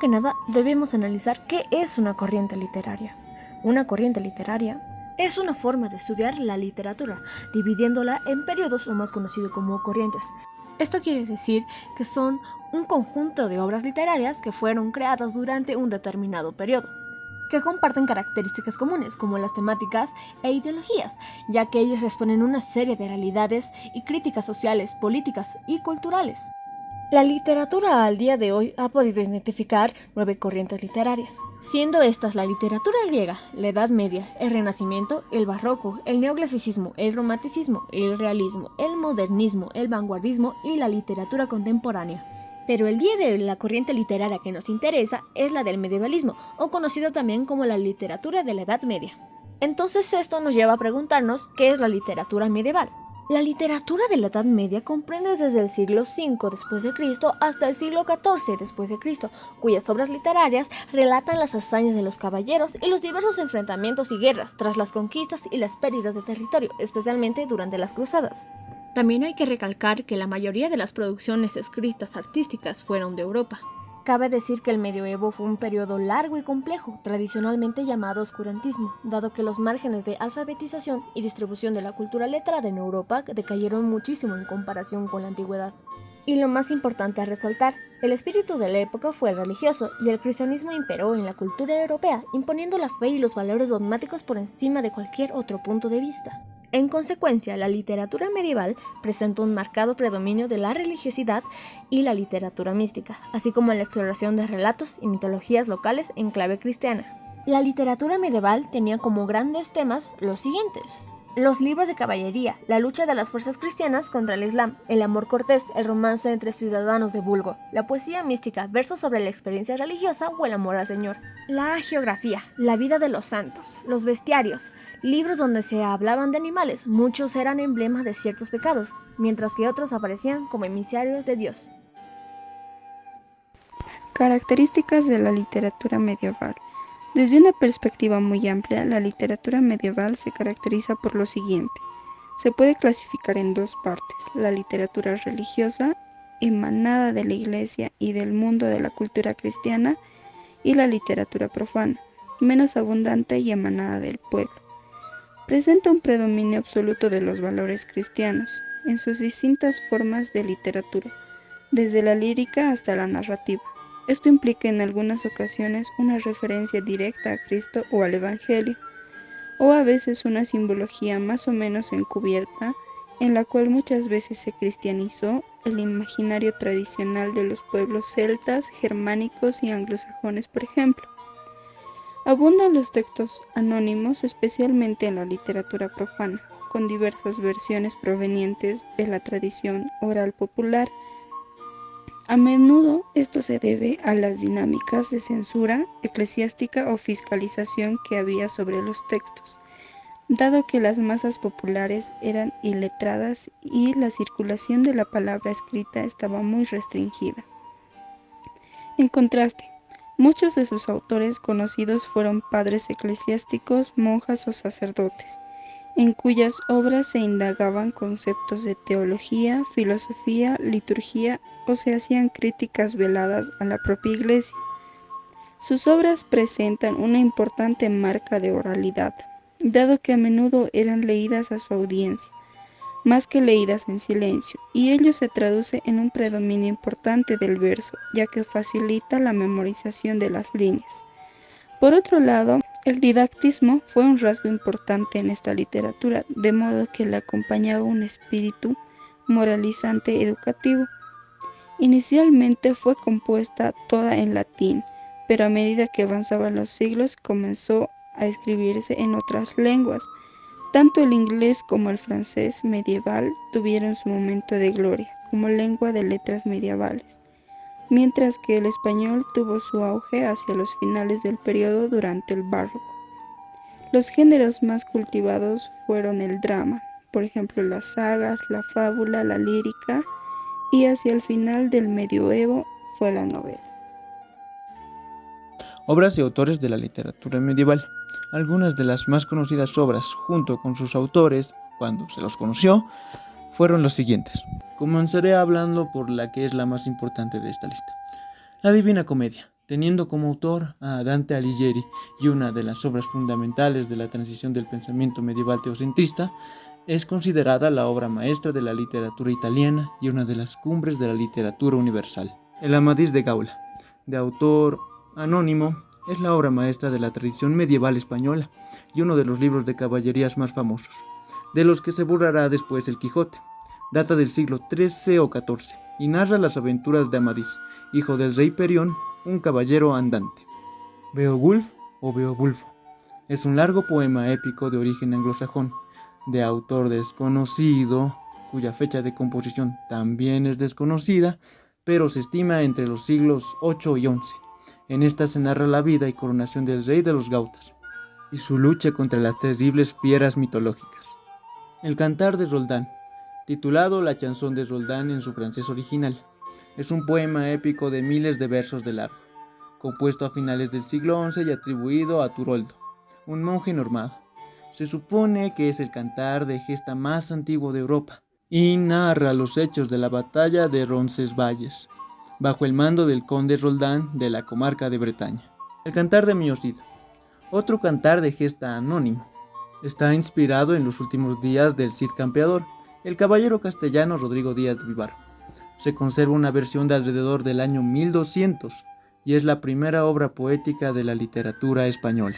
que nada, debemos analizar qué es una corriente literaria. Una corriente literaria es una forma de estudiar la literatura, dividiéndola en periodos o más conocido como corrientes. Esto quiere decir que son un conjunto de obras literarias que fueron creadas durante un determinado periodo, que comparten características comunes como las temáticas e ideologías, ya que ellas exponen una serie de realidades y críticas sociales, políticas y culturales. La literatura al día de hoy ha podido identificar 9 corrientes literarias, siendo estas la literatura griega, la Edad Media, el Renacimiento, el Barroco, el Neoclasicismo, el Romanticismo, el Realismo, el Modernismo, el Vanguardismo y la literatura contemporánea. Pero el día de hoy la corriente literaria que nos interesa es la del medievalismo, o conocida también como la literatura de la Edad Media. Entonces esto nos lleva a preguntarnos qué es la literatura medieval. La literatura de la Edad Media comprende desde el siglo V después de Cristo hasta el siglo XIV después de Cristo, cuyas obras literarias relatan las hazañas de los caballeros y los diversos enfrentamientos y guerras tras las conquistas y las pérdidas de territorio, especialmente durante las cruzadas. También hay que recalcar que la mayoría de las producciones escritas artísticas fueron de Europa. Cabe decir que el medioevo fue un periodo largo y complejo, tradicionalmente llamado oscurantismo, dado que los márgenes de alfabetización y distribución de la cultura letrada en Europa decayeron muchísimo en comparación con la antigüedad. Y lo más importante a resaltar, el espíritu de la época fue el religioso, y el cristianismo imperó en la cultura europea, imponiendo la fe y los valores dogmáticos por encima de cualquier otro punto de vista. En consecuencia, la literatura medieval presenta un marcado predominio de la religiosidad y la literatura mística, así como la exploración de relatos y mitologías locales en clave cristiana. La literatura medieval tenía como grandes temas los siguientes: los libros de caballería, la lucha de las fuerzas cristianas contra el Islam, el amor cortés, el romance entre ciudadanos de vulgo, la poesía mística, versos sobre la experiencia religiosa o el amor al Señor, la geografía, la vida de los santos, los bestiarios, libros donde se hablaban de animales, muchos eran emblemas de ciertos pecados, mientras que otros aparecían como emisarios de Dios. Características de la literatura medieval. Desde una perspectiva muy amplia, la literatura medieval se caracteriza por lo siguiente. Se puede clasificar en dos partes: la literatura religiosa, emanada de la Iglesia y del mundo de la cultura cristiana, y la literatura profana, menos abundante y emanada del pueblo. Presenta un predominio absoluto de los valores cristianos, en sus distintas formas de literatura, desde la lírica hasta la narrativa. Esto implica en algunas ocasiones una referencia directa a Cristo o al Evangelio, o a veces una simbología más o menos encubierta, en la cual muchas veces se cristianizó el imaginario tradicional de los pueblos celtas, germánicos y anglosajones, por ejemplo. Abundan los textos anónimos, especialmente en la literatura profana, con diversas versiones provenientes de la tradición oral popular. A menudo esto se debe a las dinámicas de censura eclesiástica o fiscalización que había sobre los textos, dado que las masas populares eran iletradas y la circulación de la palabra escrita estaba muy restringida. En contraste, muchos de sus autores conocidos fueron padres eclesiásticos, monjas o sacerdotes, en cuyas obras se indagaban conceptos de teología, filosofía, liturgia o se hacían críticas veladas a la propia Iglesia. Sus obras presentan una importante marca de oralidad, dado que a menudo eran leídas a su audiencia, más que leídas en silencio, y ello se traduce en un predominio importante del verso, ya que facilita la memorización de las líneas. Por otro lado, el didactismo fue un rasgo importante en esta literatura, de modo que le acompañaba un espíritu moralizante educativo. Inicialmente fue compuesta toda en latín, pero a medida que avanzaban los siglos comenzó a escribirse en otras lenguas. Tanto el inglés como el francés medieval tuvieron su momento de gloria como lengua de letras medievales, mientras que el español tuvo su auge hacia los finales del periodo durante el barroco. Los géneros más cultivados fueron el drama, por ejemplo las sagas, la fábula, la lírica, y hacia el final del medioevo fue la novela. Obras y autores de la literatura medieval. Algunas de las más conocidas obras, junto con sus autores, cuando se los conoció, fueron los siguientes. Comenzaré hablando por la que es la más importante de esta lista. La Divina Comedia, teniendo como autor a Dante Alighieri, y una de las obras fundamentales de la transición del pensamiento medieval teocentrista, es considerada la obra maestra de la literatura italiana y una de las cumbres de la literatura universal. El Amadís de Gaula, de autor anónimo, es la obra maestra de la tradición medieval española y uno de los libros de caballerías más famosos, de los que se burlará después el Quijote. Data del siglo XIII o XIV y narra las aventuras de Amadís, hijo del rey Perión, un caballero andante. Beowulf o Beowulfo es un largo poema épico de origen anglosajón, de autor desconocido, cuya fecha de composición también es desconocida, pero se estima entre los siglos VIII y XI. En esta se narra la vida y coronación del rey de los Gautas y su lucha contra las terribles fieras mitológicas. El Cantar de Roldán, titulado La Chanson de Roldán en su francés original, es un poema épico de miles de versos de largo, compuesto a finales del siglo XI y atribuido a Turoldo, un monje normado. Se supone que es el cantar de gesta más antiguo de Europa y narra los hechos de la batalla de Roncesvalles, bajo el mando del conde Roldán de la comarca de Bretaña. El Cantar de Miocid, otro cantar de gesta anónimo, está inspirado en los últimos días del Cid Campeador, el caballero castellano Rodrigo Díaz de Vivar. Se conserva una versión de alrededor del año 1200 y es la primera obra poética de la literatura española.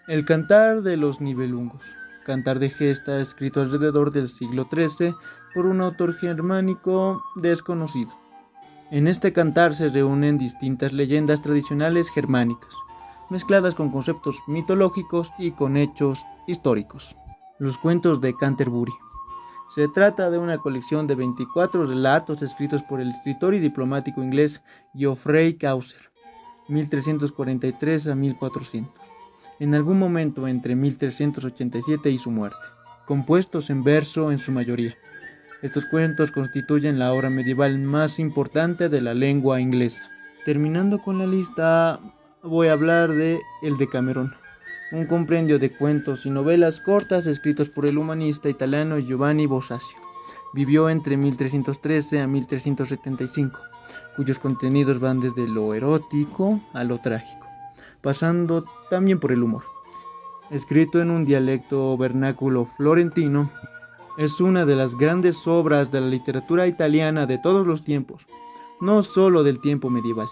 El Cantar de los Nibelungos, cantar de gesta escrito alrededor del siglo XIII por un autor germánico desconocido. En este cantar se reúnen distintas leyendas tradicionales germánicas, mezcladas con conceptos mitológicos y con hechos históricos. Los cuentos de Canterbury. Se trata de una colección de 24 relatos escritos por el escritor y diplomático inglés Geoffrey Chaucer, 1343 a 1400, en algún momento entre 1387 y su muerte, compuestos en verso en su mayoría. Estos cuentos constituyen la obra medieval más importante de la lengua inglesa. Terminando con la lista, voy a hablar de El Decamerón, un compendio de cuentos y novelas cortas escritos por el humanista italiano Giovanni Boccaccio. Vivió entre 1313 a 1375, cuyos contenidos van desde lo erótico a lo trágico, pasando también por el humor. Escrito en un dialecto vernáculo florentino, es una de las grandes obras de la literatura italiana de todos los tiempos, no solo del tiempo medieval.